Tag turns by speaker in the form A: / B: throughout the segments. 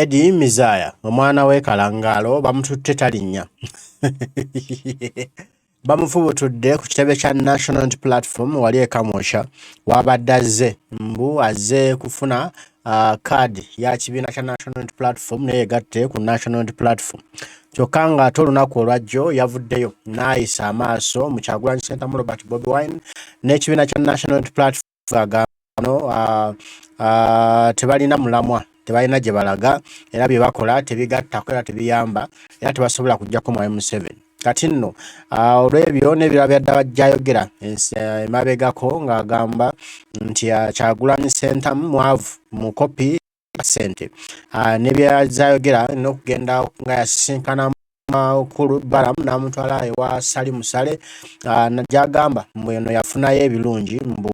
A: Eddy Mesaih omwana we Kalangalo bamutute talinnya bamufubutudde ku kitebe kya National Unity Platform wali e Kamwokya wabadde azze mbu azze kufuna kaadi ya kibiina kya National Unity Platform neyegatte ku National Unity Platform kyokka ng'ate olunaku olwajjo yavuddeyo n'ayisa amaaso mu Kyagulanyi Center mu Robert Bobi Wine n'ekibiina kya National Unity Platform agamba tebalina mulamwa tebalina gye balaga era bye bakola tebigattako era tebiyamba era tebasobola kujjako mu M7 kati nno olw'ebyo n'ebirala byadde bajjayogera emabegako ng'agamba nti Kyagulanyi Center mwavu mu kopi ssente n'ebyazayogera n'okugenda nga yasisinkana Makulu Balaam n'amutwala ewa Sali Musale gy'agamba mbu eno yafunayo ebirungi mbu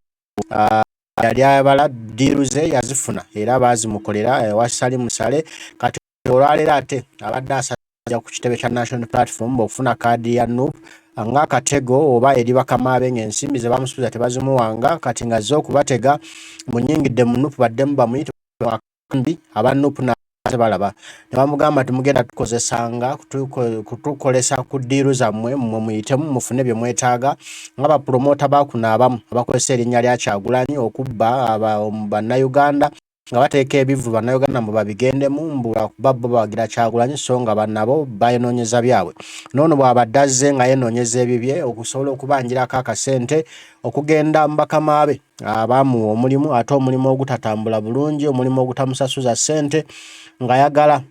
A: yali ayabala diiru ze yazifuna era baazimukolera ewa Sali Musale kati olwaleero ate abadde asajja ku kitebe kya National Platform okufuna kaadi ya NUP ng'akatego oba eri bakamaabe ng'ensimbi ze bamusuubiza tebazimuwanga kati nga zo okubatega munyingidde mu NUP baddemu bamuyite akambi aba NUP balaba ne bamugamba temugenda tukozesanga kutukolesa ku ddiiru zammwe mmwe muyitemu mufune bye mwetaaga nga bapromota bakuno abamu abakozesa erinnya lya Kyagulanyi okubba bannayuganda nga bateeka ebivu bannayuganda mbu babigendemu mbu babbo bawagira Kyagulanyi so nga bannabo bayinoonyeza byabwe noono bw'abadde azze nga yenoonyeza ebibye okusobola okubanjirako akasente okugenda mu bakamaabe abamuwa omulimu ate omulimu ogutatambula bulungi omulimu ogutamusasuza ssente ng'ayagala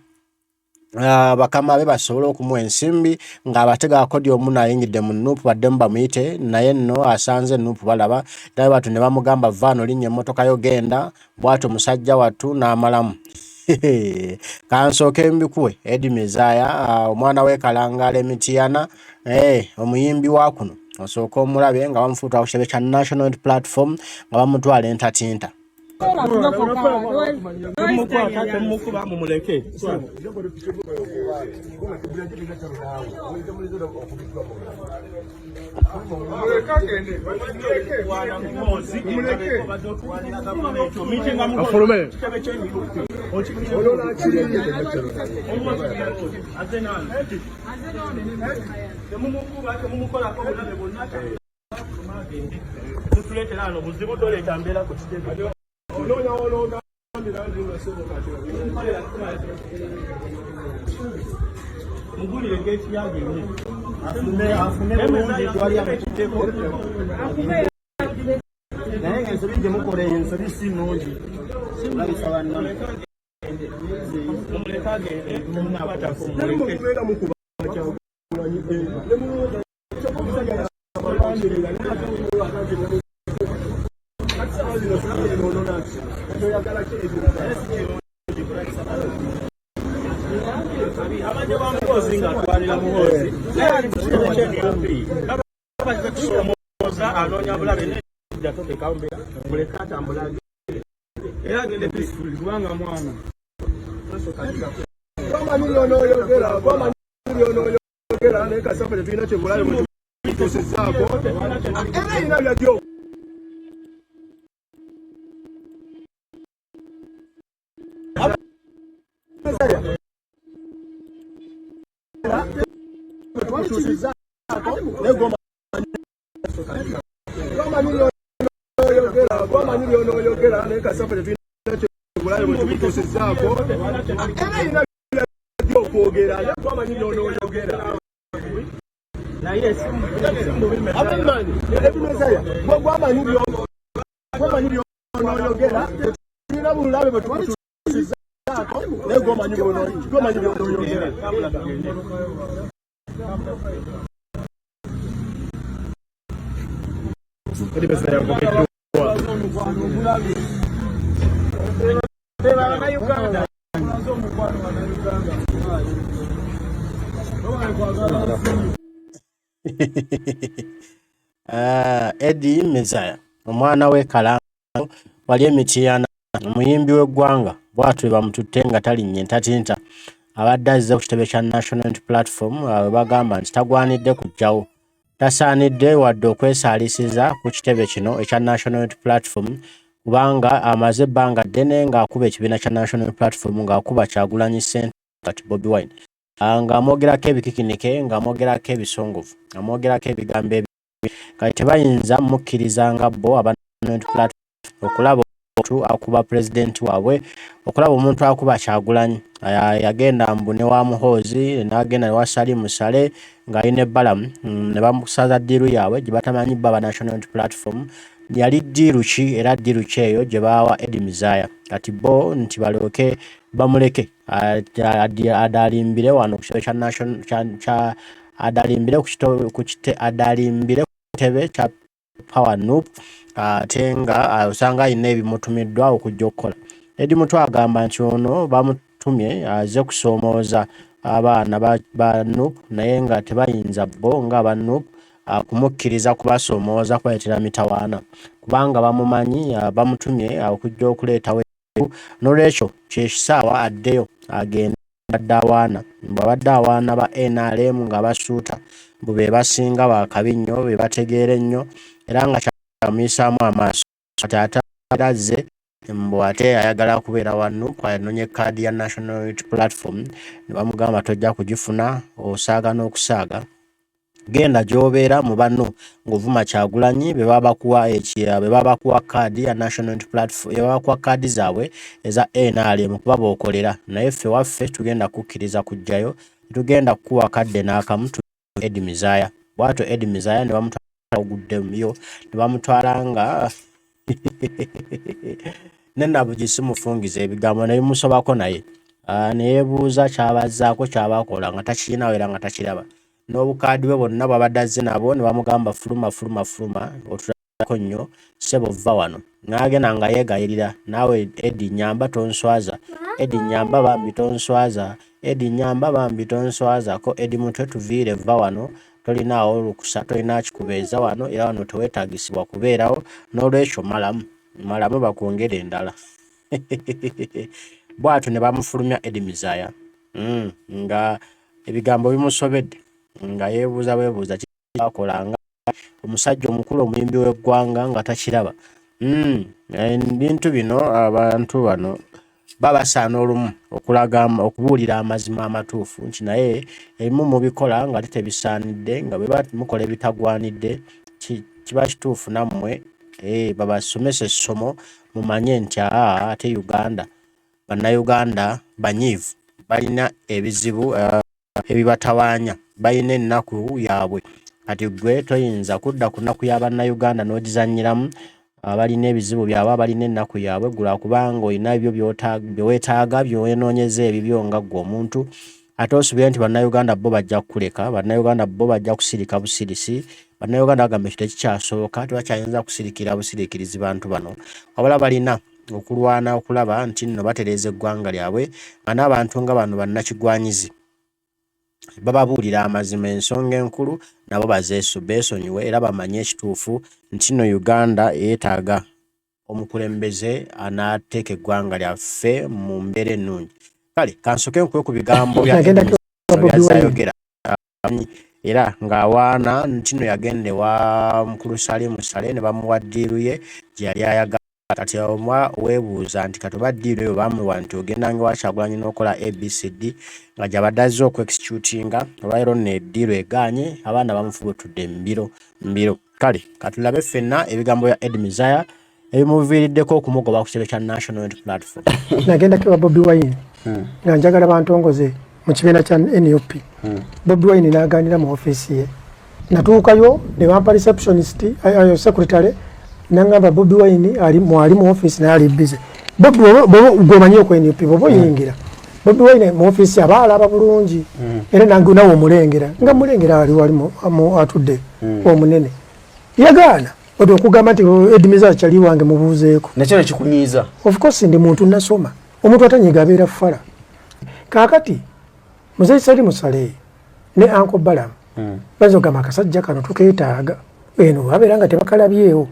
A: bakamaabe basobole okumuwa ensimbi ng'abatega akodi omu nayingidde mu NUP baddemu bamuyite naye nno asanze NUP balaba naye batu ne bamugamba vaano linnya emmotoka yo genda bw'atyo musajja wattu n'amalamu kansooke mbikuwe Eddy Mesaih omwana we Kalangalo Emitiana omuyimbi wa kuno osooka omulabe nga bamufuuta ku kitebe kya National Unity Platform nga bamutwala entatinta
B: Mugulire gate yange ni afune bulungi twali ameteko naye ng'ensobi gye mukola ensobi si nnungi mulabisa banna mumuleka agende munaabatafu Eddy Mesaih Agobeddwa
A: Eddy Mesaih omwana we Kalangalo wali Emitiana omuyimbi w'eggwanga bw'atyo bamututte nga talinnya entatinta abadde azze ku kitebe kya National Unity Platform bagamba nti tagwanidde kujjawo tasaanidde wadde okwesaalisiza ku kitebe kino ekya National Unity Platform kubanga amaze ebbanga ddene ng'akuba ekibiina kya National Platform ng'akuba Kyagulanyi ssente kati Bobi Wine ng'amwogerako ebikikinike ng'amwogerako ebisongovu ng'amwogerako ebigambo ebi kati tebayinza mukkiriza nga bo aba National Platform okulaba omuntu akuba pulezidenti waabwe okulaba omuntu akuba Kyagulanyi yagenda mbune wa Muhoozi n'agenda ne wa Salim Musale ng'alina ebbalamu ne bamusaza ddiiru yaabwe gye batamanyi baba National Platform yali ddiiru ki era ddiiru ki eyo gye baawa Eddy Mesaih kati bo nti balooke bamuleke adalimbire wano ku kitebe kya National adalimbire ku kitebe kya Power Nup ate nga osanga alina ebimutumiddwa okujja okukola. Eddy Mutwe agamba nti ono bamutumye aze kusoomooza abaana ba Nup naye nga tebayinza bo ng'aba Nup kumukkiriza kubasoomooza kubaletera mitawaana kubanga bamumanyi bamutumye okujja okuleetawo n'olwekyo kyekisaawa addeyo agenda badde awaana babadde awaana ba NRM nga basuuta bo be basinga bakabi nnyo be bategeera ennyo era nga kyamuyisaamu amaaso ate azze mbu ate ayagala kubeera wano kwanoonya ekkaadi ya National Platform ne bamugamba tojja kugifuna osaaga n'okusaaga genda gy'obeera mu banno ng'ovuma Kyagulanyi be baba bakuwa kkaadi ya National Platform be babakuwa kkaadi zaabwe eza NRM kuba bookolera naye ffe waffe tugenda kukkiriza kujjayo tugenda kukuwa kadde n'akamu Eddy Mesaih bw'atyo Eddy Mesaih ne bamutwala oguddeyo ne bamutwala nga nenabugisi mufungiza ebigambo ne bimusobako naye ne yeebuuza kyabazzaako kyabakola nga takirinawo era nga takiraba n'obukaadi bwe bonna bwabadde azze nabo ne bamugamba fuluma otulako nnyo ssebo vva wano n'agenda nga yeegayirira naawe Eddy nyamba tonswaza Eddy nyamba bambi tonswaza Eddy nyamba bambi tonswaza ko Eddy Mutwe tuviire vva wano tolinaawo olukusa tolina kikubeeza wano era wano teweetaagisibwa kubeerawo n'olwekyo malamu bakwongere endala bw'atyo ne bamufulumya Eddy Mesaih nga ebigambo bimusobedde nga yeebuuza kyakolanga omusajja omukulu omuyimbi w'eggwanga nga takiraba ebintu bino abantu bano babasaana olumu okubuulira amazima amatuufu nti naye ebimu mubikola nga tebisaanidde nga bwe mukola ebitagwanidde kiba kituufu nammwe babasomesa essomo mumanye nti ate Uganda bannayuganda banyiivu balina ebizibu ebibatawaanya balina ennaku yaabwe kati gwe toyinza kudda ku nnaku y'abannayuganda n'ogizannyiramu balina ebizibu byabwe balina ennaku yaabwe gula kubanga olina ebyo byeweetaaga byowenoonyeza ebibyo nga ggwe omuntu ate osubire nti bannayuganda bo bajja kukuleka bannayuganda bo bajja kusirika busirisi bannayuganda bagamba ekyo tekikyasoboka tebakyayinza kusirikira busirikirizi bantu bano wabula balina okulwana okulaba nti nno batereeza eggwanga lyabwe nga n'abantu nga bano bannakigwanyizi bababuulira amazima ensonga enkulu nabo beesonyiwe era bamanye ekituufu nti nno Uganda yeetaaga omukulembeze anaateeka eggwanga lyaffe mu mbeera ennungi kale kansoke nkuwe ku bigambo byazayogera era ng'awaana nti nno yagenda ewa mukulu Salim Musale ne bamuwa ddiiru ye gye yali ayagala kati omwa weebuuza nti kati oba ddiiru eyo bamuwa nti ogendanga ewa Kyagulanyi n'okola ABCD nga gy'abadde azze okwekicuutinga olwaleero nno eddiiru egaanye abaana bamufubutudde mbiro kale katulabe ffenna ebigambo bya Eddy Mesaih ebimuviiriddeko okumugoba ku kitebe kya National Platform.
C: Nagenda kiwa Bobi Wine nga njagala bantongoze mu kibiina kya NUP. Bobi Wine n'aganira mu ofiisi ye natuukayo ne bampa receptionist ayo secretary nangamba Bobi Wine ali mu ofiisi naye ali busy. Bobi gwomanyi ku NUP bobo yingira Bobi Wine mu ofiisi abaalaba bulungi era nange nawo omulengera nga mulengera wali mu atudde omunene yagaana odo okugamba nti Eddy Mesaih kyali wange mubuuzeeko
D: nakyo kikunyiiza.
C: Of course ndi muntu nasoma omuntu atanyiga abeera fala kaakati muzeyi Salim Musale ne Uncle Balam bazogamba akasajja kano tukeetaaga eno wabeera nga tebakalabyewo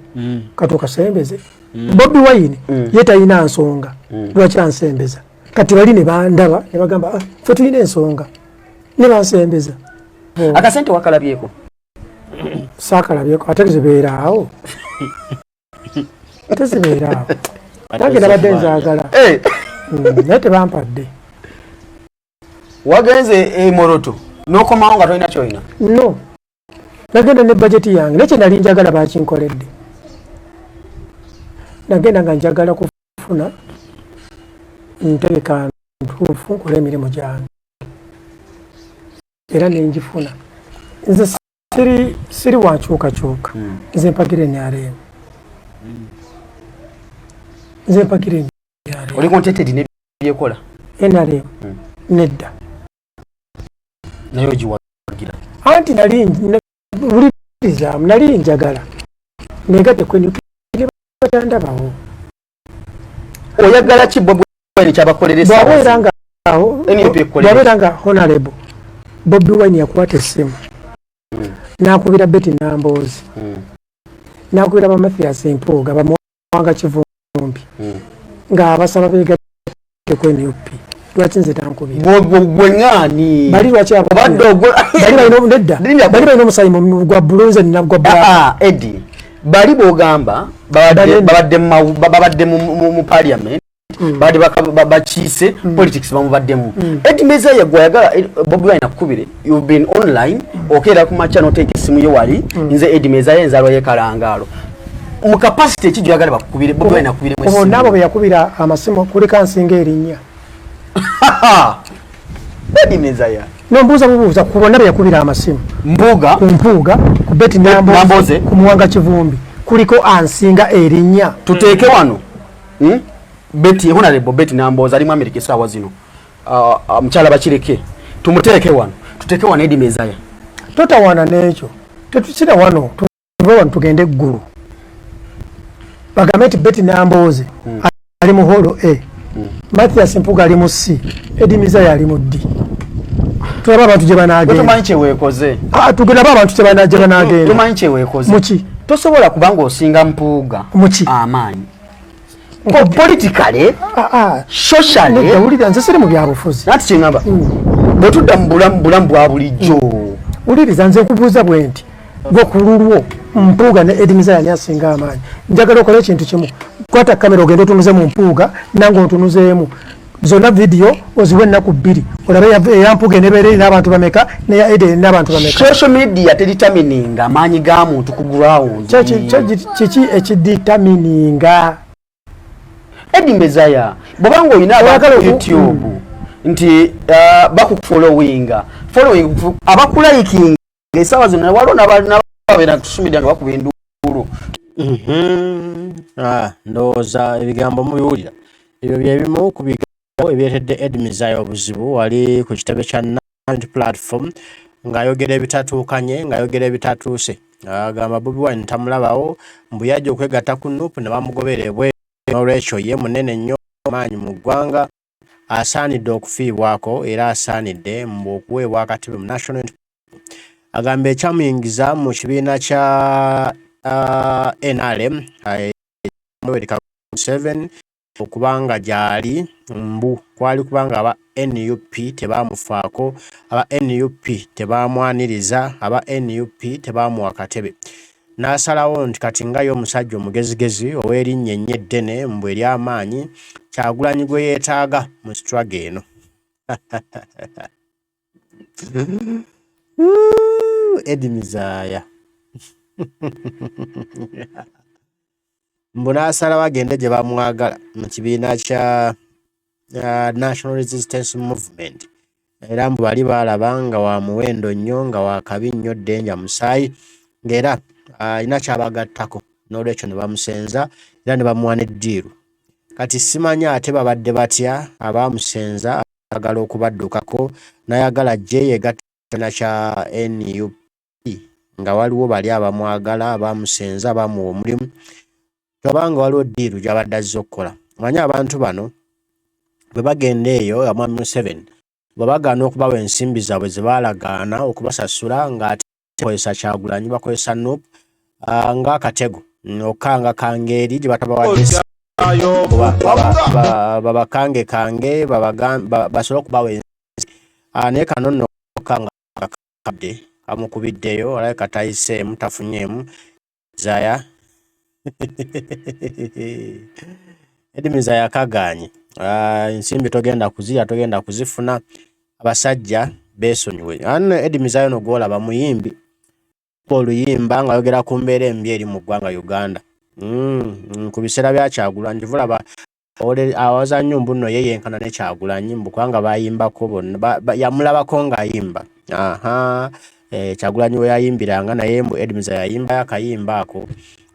C: katukasembeze. Bobi Wine ye talina nsonga lwaki ansembeza kati bali ne bandaba ne bagamba ffe tulina ensonga ne bansembeza
D: akasente wakalabyeko
C: saakalabyeko ate zibeera awo Tezibeera. Nange nabadde nzaagala. Naye tebampadde.
D: Wagenze Moroto n'okomawo nga tolina kyolina?
C: No. Nagenda ne budget yange. Nekye nali njagala bakinkoledde. Nagenda nga njagala kufuna ntegeka ntuufu nkola emirimu gyange. Era nenjifuna. Nze siri wankyukakyuka. Nze mpagire NRM. Nze mpagire NRM.
D: Oli contented ne byekola?
C: NRM. Nedda.
D: Nayo giwagira.
C: Anti nali njagala. Negatte kwenye batandabawo.
D: Oyagala ki Bobi Wine kyabakoleresa?
C: Bwabeeranga honorable Bobi Wine yakwata essimu. Nakubira Betty Namboozi. Nakubira ba Mathias Mpuuga bamuwanga Kivumbi. Nga abasaba beegatte ku NUP. Lwaki nze tankubira?
D: Gwe ng'ani?
C: Bali lwaki bali balina omusayi gwa bulunze nagwa black.
D: Eddy, bali b'ogamba babadde mu parliament, badde bakiise politics bamubaddemu. Eddy Mesaih gwayagala Bobi Wine akubire, you've been online, okeera ku macha n'oteeka essimu yo wali, nze Eddy Mesaih enzaalwa y'Ekalangaalo. Mu capacity ki gy'oyagala bakubire Bobi Wine akubiremu essimu?
C: Nabo be yakubira amasimu kuli kansinga erinnya.
D: Eddy Mesaih.
C: Nombuuza ku bonna be yakubira amasimu.
D: Mpuuga,
C: ku Betty Namboozi, ku Muwanga Kivumbi. Kuliko ansinga erinnya.
D: Tuteeke wano. Betty, honorable Betty Namboozi ali mu America essaawa zino. Mukyala Bakireke. Tumuteeke wano. Tuteeke wano Eddy Mesaih.
C: Totawaana n'ekyo. Tetukira wano. Tuve wano tugende eggulu. Bagambe nti Betty Namboozi ali mu holo A. Mathias Mpuuga ali mu C. Eddy Mesaih ali mu D. Tulaba abantu gye banaagenda.
D: Tumanyi kye weekoze.
C: Tulaba abantu gye banaagenda.
D: Tumanyi kye weekoze.
C: Muki?
D: Tosobola kubanga osinga Mpuuga.
C: Muki?
D: Amaanyi. Politically, socially.
C: Owulira nze siri mu byabufuzi.
D: Nati kyengamba. Bwe tudda mu bulamu bwa bulijjo.
C: Wuliriza nze nkubuuza bwe nti gwe ku lulwo Mpuuga ne Eddy Mesaih ani asinga amaanyi. Njagala okole ekintu kimu. Kwata kamera ogende otunuze mu Mpuuga nange otunuzeemu. Zonna video oziwe ennaku 2. Olabe eya Mpuuga enebeera erina abantu bameka neya Eddy erina abantu bameka.
D: Social media determining amaanyi ga muntu ku ground.
C: Kiki ekiditamininga?
D: Eddy Mesaih, bw'obanga olina abantu YouTube nti bakufollowing abakulayikinga essaawa zino waliwo n'ababeera ku social media nga bakuba enduulu.
A: Ndowooza ebigambo mubiwulira. Ebyo bye bimu ku bigambo ebireetedde Eddy Mesaih obuzibu. Wali ku kitebe kya National Platform ng'ayogera ebitatuukanye, ng'ayogera ebitatuuse. Agamba Bobi Wine tamulabawo, mbu yajja okwegatta ku NUP ne bamugobera ebweru. N'olwekyo ye munene nnyo maanyi mu ggwanga, asaanidde okufiibwako era asaanidde mbu okuweebwa akatebe mu National. Agamba ekyamuyingiza mu kibiina kya NRM 7 okubanga gyali mbu kwali kubanga aba NUP tebaamufaako, aba NUP tebaamwaniriza, aba NUP tebaamuwa katebe. N'asalawo nti kati nga y'omusajja omugezigezi ow'erinnya ennyo eddene mbu ery'amaanyi Kyagulanyi gwe yeetaaga mu struggle eno. Eddy Mesaih. Mbu n'asalawo agende gye bamwagala mu kibiina kya National Resistance Movement. Era mbu bali baalaba nga wa muwendo nnyo, nga wa kabi nnyo Danger Musaayi, ng'era alina kyabagattako. N'olwekyo ne bamusenza era ne bamuwa n'eddiiru. Kati simanyi ate babadde batya abaamusenza agala okubaddukako n'ayagala ajje yegatta kya NUP nga waliwo bali abamwagala abaamusenza abaamuwa omulimu. Tobanga waliwo ddiiru gy'abadde azze okukola. Manyi abantu bano bwe bagenda eyo Mwami Museveni bwe bagaana okubawa ensimbi zaabwe ze baalagaana okubasasula ng'ate bakozesa Kyagulanyi bakozesa NUP ng'akatego okanga kangeeri gye batabawadde babakange basobole okubawa ensimbi. Naye kano nno okanga kakadde kamukubiddeyo olabe katayiseemu tafunyeemu Mesaih Eddy Mesaih akaganye ensimbi togenda kuzifuna abasajja besonyiwe. Eddy Mesaih ono gwolaba muyimbi oluyimba nga yogera ku mbeera embi eri mu ggwanga Uganda. Ku biseera bya Kyagulanyi vulaba awazannyo mbuno ye yenkana ne Kyagulanyi mbukanga bayimbako bonna yamulabako ng'ayimba. Kyagulanyi we yayimbiranga naye Eddy Mesaih yayimba akayimba ako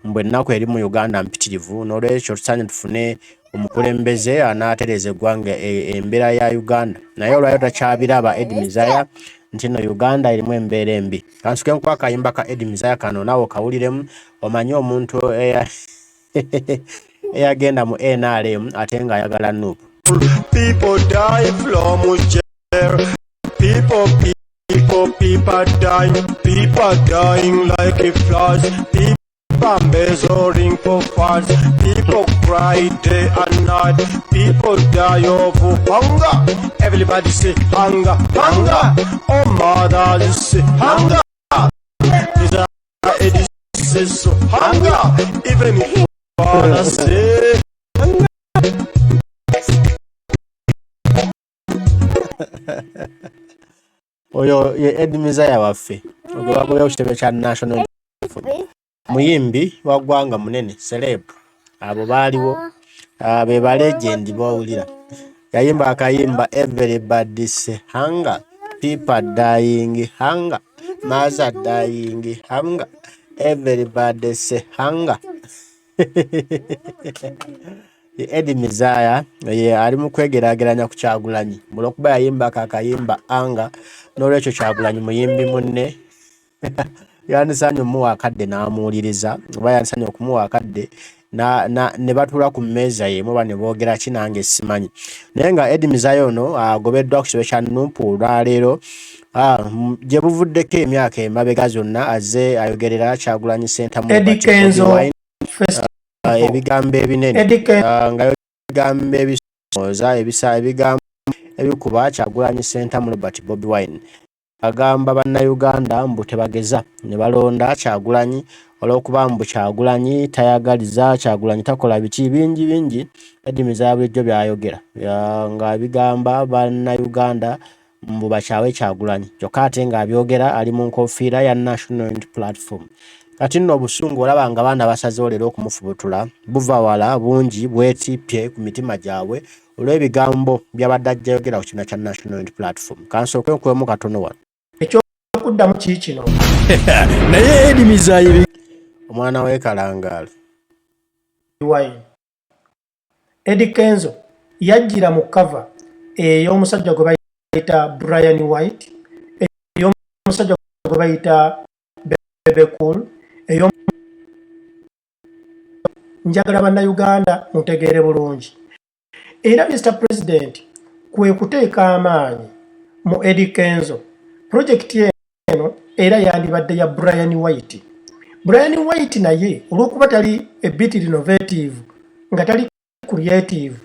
A: mbwe ennaku eri mu Uganda mpitirivu n'olwekyo tusaanye tufune omukulembeze anaatereza eggwanga embeera ya Uganda naye olwayo takyabiraba Eddy Mesaih nti no Uganda erimu embeera embi. Kansuke nkuba akayimba ka Eddy Mesaih kano naawe okawuliremu omanye omuntu eyagenda mu NRM ate ng'ayagala Nuupu.
E: People die from jail. People dying like a flash. People embezzling for fun. People cry day and night. People die of hunger. Everybody say hunger, hunger. Oh mothers say hunger. It is so hunger. Even if father say hunger.
A: Oyo ye Eddy Mesaih waffe ogwagobya ku kitebe kya National muyimbi wa ggwanga munene celeb abo baaliwo be ba legend bawulira yayimba akayimba everybody say hunger, people dying hunger, mother dying hunger, everybody say hunger. Eddy Mesaih ye ali mu kwegeraageranya ku Kyagulanyi olw'okuba yayimba akayimba anga n'olwekyo Kyagulanyi muyimbi munne yandisaanye omuwa akadde n'amuwuliriza oba yandisaanye okumuwa akadde ne batuula ku mmeeza y'emu oba ne boogera ki nange simanyi naye nga Eddy Mesaih ono agobeddwa ku kitebe kya Nuupu olwaleero gye buvuddeko emyaka emabega zonna azze ayogerera Kyagulanyi Center mu ebigambo ebinene nga ebigambo ebisooza ebigambo ebikuba Kyagulanyi Center mu Robert Bobi Wine agamba bannayuganda mbu tebageza ne balonda Kyagulanyi olw'okuba mbu Kyagulanyi tayagaliza Kyagulanyi takola biki bingi Eddy Mesaih bulijjo byayogera nga bigamba bannayuganda mbu bakyawe Kyagulanyi kyokka ate ng'abyogera ali mu nkofiira ya National Unity Platform. Kati nno obusungu olaba nga baana basazeewo leero okumufubutula buva wala bungi bwetippye ku mitima gyabwe olw'ebigambo by'abadde ajja yogera ku kibiina kya National Unity Platform. Kansooke nkuwemu katono wano
C: ekyokuddamu kiikino
A: naye Eddy Mesaih omwana w'ekalangaala
C: Eddy Kenzo yajjira mu cover ey'omusajja gwe bayita Brian White ey'omusajja gwe bayita Bebe Cool njagala bannayuganda mutegeere bulungi era Mr. President kwe kuteeka amaanyi mu Eddy Kenzo projekiti eno era yandibadde ya Brian White. Brian White naye olw'okuba tali ebit innovative nga tali creative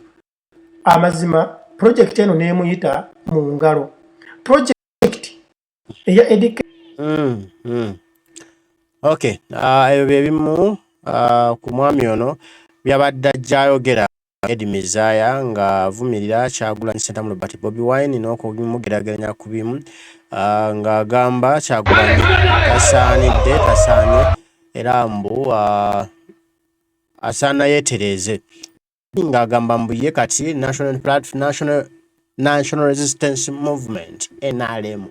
C: amazima projekiti eno neemuyita mu ngalo projekiti eya Eddy
A: Okay, ebyo bye bimu ku mwami ono byabadde ajja ayogera Eddy Mesaih ng'avumirira Kyagulanyi Center mu Robert Bobi Wine n'okumugeraageranya ku bimu ng'agamba Kyagulanyi tasaanye era mbu asaana yeetereeze ng'agamba mbu ye kati National Resistance Movement NRM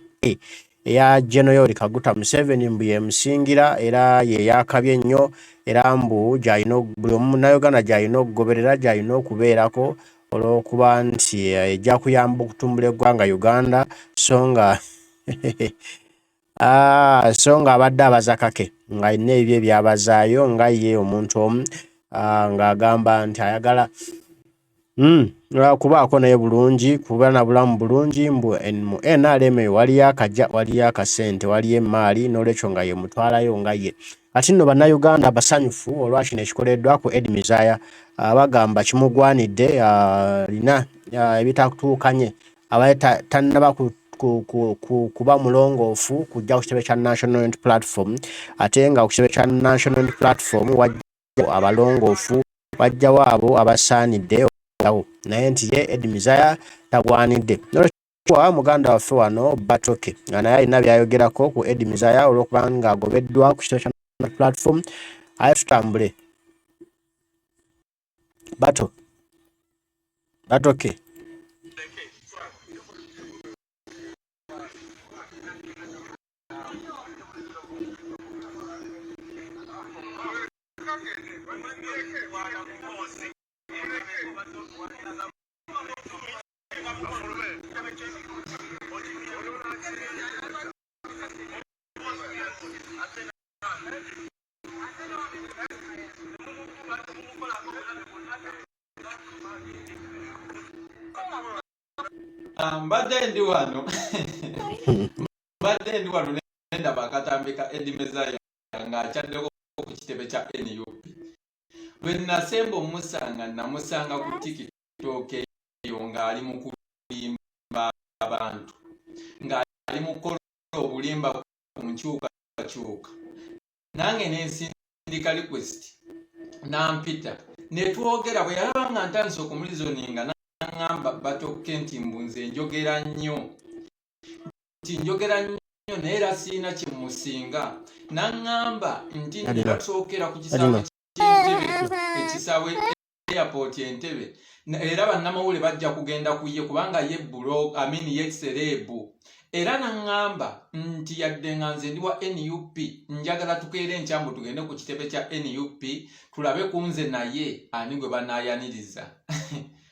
A: eya General Yoweri Kaguta Museveni mbu yemusingira era ye yakabye ennyo era mbu gy'alina buli omunnayuganda gy'alina okugoberera gy'alina okubeerako olw'okuba nti ejja kuyamba okutumbula eggwanga Uganda so nga abadde abazakake ng'alina ebyo ebyabazaayo nga ye omuntu omu ng'agamba nti ayagala kubaako naye bulungi kuba na bulamu bulungi mbu mu NRM waliyo akajja waliyo akasente waliyo emaali n'olwekyo nga ye mutwalayo nga ye ati nno bannayuganda basanyufu olwakino ekikoleddwa ku Eddy Mesaih bagamba kimugwanidde alina ebitatuukanye abaye tannaba kuba mulongoofu kujja ku kitebe kya National Unity Platform ate nga ku kitebe kya National Unity Platform abalongoofu bajjawo abo abasaanidde olawo naye nti ye Eddy Mesaih tagwanidde. Nolwekyo muganda waffe wano Batoke nga naye alina byayogerako ku Eddy Mesaih olw'okuba nga agobeddwa ku kitebe kya platform. Aye tutambule. Batoke.
F: Mbadde ndi wano nenda bakatambika Eddy Mesaih ng'akyaddeko ku kitebe kya NUP. Lwe nasemba omusanga namusanga ku TikTok eyo ng'ali mu kulimba abantu, ng'ali mu kukola obulimba ku nkyukakyuka. Nange nensindika request nampita ne twogera, bwe yalaba nga ntandise okumulizoninga ngamba Batoke nti mbunze njogera nnyo naye era siina kimusinga. Naŋŋamba nti ndasookera ku kisaawe ky'Entebe, ekisaawe airport Entebe, era bannamawulire bajja kugenda ku ye kubanga ye ye serebu. Era naŋŋamba nti yadde nga nze ndi wa NUP njagala tukeere enkyambu tugende ku kitebe kya NUP tulabe ku nze naye ani gwe banaayaniriza.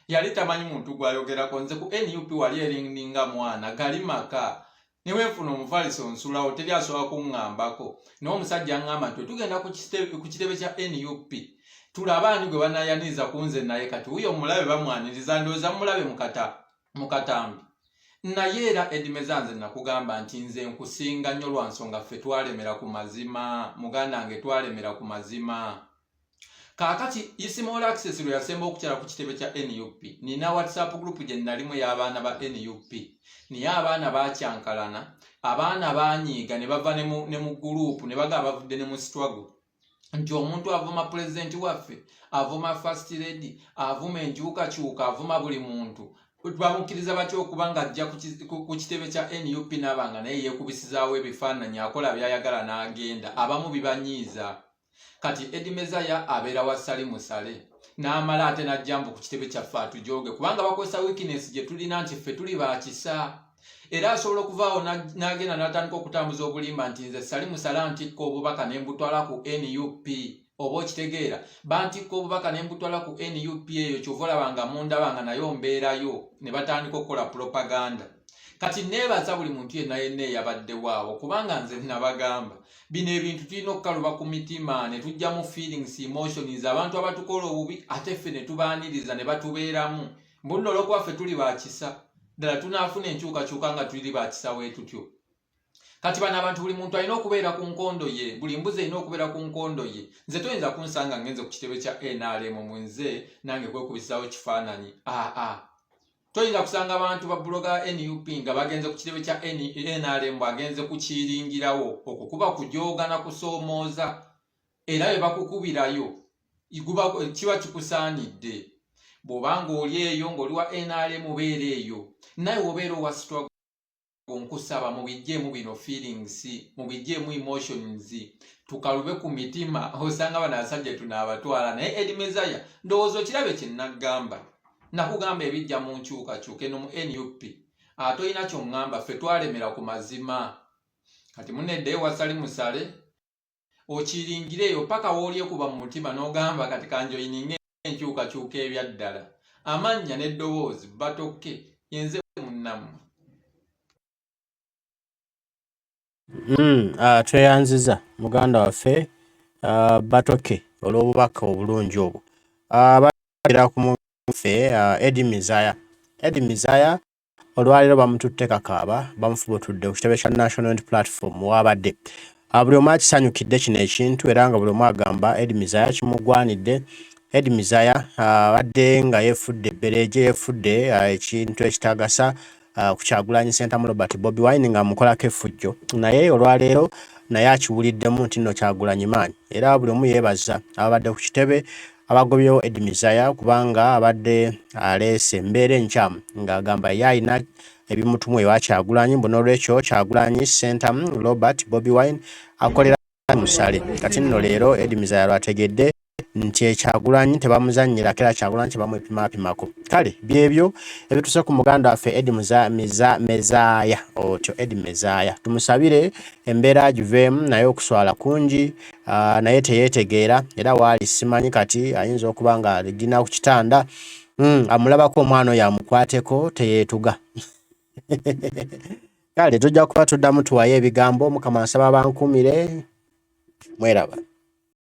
F: Yali tamanyi muntu gwayogerako. Nze ku NUP wali eringa mwana gali maka neweefuna omufaliso nsulawo teri asobola kuŋŋambako. Naye omusajja aŋŋamba nti tugenda ku kitebe kya NUP tulabe ani gwe banaayaniriza ku nze naye. Kati wuyo omulabe bamwaniriza, ndowooza mulabe mu katambi. Naye era Eddy Mesaih nze nakugamba nti nze nkusinga nnyo lwa nsonga ffe twalemera ku mazima, muganda wange twalemera ku mazima. Kaakati Small Access lwe yasemba okukyala ku kitebe kya NUP, nina WhatsApp group gye nalimu y'abaana ba NUP. Niye abaana baakyankalana, abaana baanyiiga ne bava ne mu group ne bagamba bavudde ne mu struggle nti omuntu avuma pulezidenti waffe, avuma first lady, avuma enkyukakyuka, avuma buli muntu. Bamukkiriza batya okuba nga ajja ku kitebe kya NUP n'abanga naye yeekubisizaawo ebifaananyi akola by'ayagala n'agenda. Abamu bibanyiiza. Kati Eddy Mesaih abeera wa sali musale n'amala ate n'ajjambu ku kitebe kyaffe atujooge kubanga bakozesa weakness gye tulina nti ffe tuli baakisa. Era asobola okuvaawo n'agenda n'atandika okutambuza obulimba nti nze sali musale antikka obubaka ne mbutwala ku NUP. Oba okitegeera bantikka obubaka ne mbutwala ku NUP eyo kyova olabanga mundabanga nayo mbeerayo ne batandika okukola propaganda. Kati neebaza buli muntu yenna eyabaddewo kubanga nze nabagamba bino ebintu tulina okukaluba ku mitima ne tujjamu feelings, emotions, abantu abatukola obubi ate ffe ne tubaaniriza ne batubeeramu. Mbunno olw'okuba ffe tuli baakisa ddala tunaafuna enkyukakyuka nga tuli baakisa bwe tutyo. Kati bano abantu buli muntu alina okubeera ku nkondo ye, buli mbuzi alina okubeera ku nkondo ye. Nze toyinza kunsanga ngenze ku kitebe kya NRM mu nze nange kwekubisaawo kifaananyi. Toyinza kusanga abantu ba bloga NUP nga bagenze ku kitebe kya NRM bagenze kukiringirawo okukuba kujooga na kusoomooza. Era bwe bakukubirayo kiba kikusaanidde. Bw'obanga oli eyo ng'oli wa NRM obeera eyo, naye obeera owa struggle. Nkusaba mubijjeemu bino feelings, mubijjeemu emotions, tukalube ku mitima. Osanga bano abasajja tunaabatwala. Naye Eddy Mesaih ndowooza okirabe kye nnagamba. Nakugamba ebijja mu nkyukakyuka eno mu NUP. Toyina ky'oŋŋamba ffe twalemera ku mazima. Kati munedde wasali musale okiringire eyo paka w'olyekuba mu mutima n'ogamba kati kanjoyininga enkyukakyuka ebyaddala. Amannya n'eddoboozi Batoke yenze munnammwe.
A: Tweyanziza muganda waffe Batoke olw'obubaka obulungi obwo. Bagira ku muffe Eddy Mesaih. Eddy Mesaih olwaliro bamututte kakaaba bamufubutudde ku kitebe kya National Unity Platform wabadde. Buli omu akisanyukidde kino ekintu era nga buli omu agamba Eddy Mesaih kimugwanidde. Eddy Mesaih abadde nga yeefudde ebbereegye, yeefudde ekintu ekitagasa ku Kyagulanyi Sentamu Robert Bobi Wine nga mukolako effujjo naye olwaleero naye akiwuliddemu nti nno Kyagulanyi maanyi era buli omu yeebaza abadde ku kitebe abagobyewo Eddy Mesaih kubanga abadde aleese embeera enkyamu ng'agamba ye alina ebimutumu ewa Kyagulanyi mbu n'olwekyo Kyagulanyi Sentamu Robert Bobi Wine akolera musale kati nno leero Eddy Mesaih lwategedde nti Kyagulanyi tebamuzannyira kera Kyagulanyi tebamwepimapimako kale byebyo ebituse ku muganda waffe Eddy Mesaih otyo Eddy Mesaih tumusabire embeera giveemu naye okuswala kungi naye teyeetegeera era waali simanyi kati ayinza okuba nga aligina ku kitanda amulabako omwana oyo amukwateko teyeetuga kale tujja kuba tuddamu tuwayo ebigambo Mukama nsaba bankumire mweraba